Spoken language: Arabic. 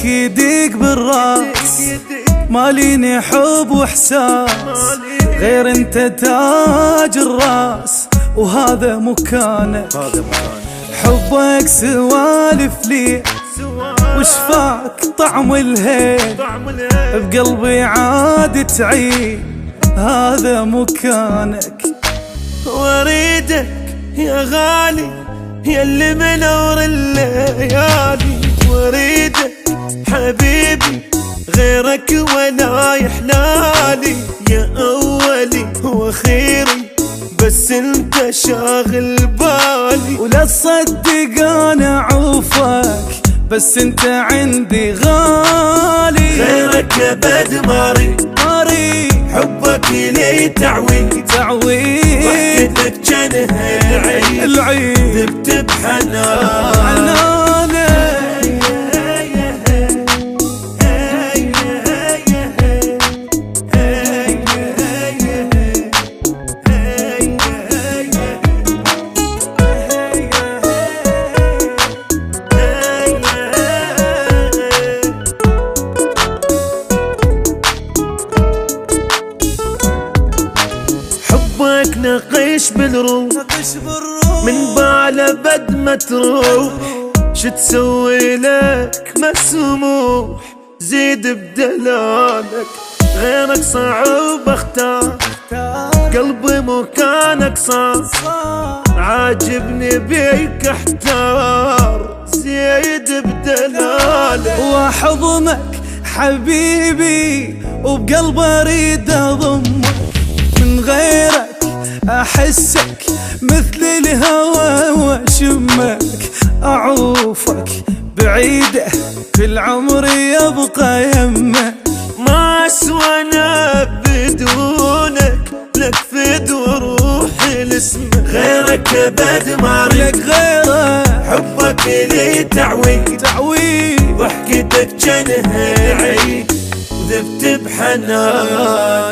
حبك يديك بالراس، ماليني حب واحساس غير انت تاج الراس، وهذا مكانك. حبك سوالف لي وشفاك طعم الهيل، بقلبي عاد تعيد هذا مكانك. واريدك يا غالي يا اللي منور الليالي، واريدك حبيبي غيرك ولا يحلالي، يا أولي واخيري بس انت شاغل بالي. ولا تصدق انا عوفك بس انت عندي غالي، غيرك ابد ماري حبك لي تعويد ضحكتك جنها العيد ذبت بحنان. حبك نقيش بالروح من بعله بد ما تروح، شو تسوي لك مسموح زيد بدلالك. غيرك صعب اختار قلبي مكانك صار، عاجبني بيك احتار زيد بدلالك. واحضنك حبيبي وبقلبي اريد اضمك، من غيرك احسك مثل الهوى واشمك، اعوفك بعيده كل عمري يبقى يمك. ما اسوانا بدونك لك فد وروحي لاسمك، غيرك ابد ما لك غيره حبك لي تعويد ضحكتك جنها عيد ذبت بحنان.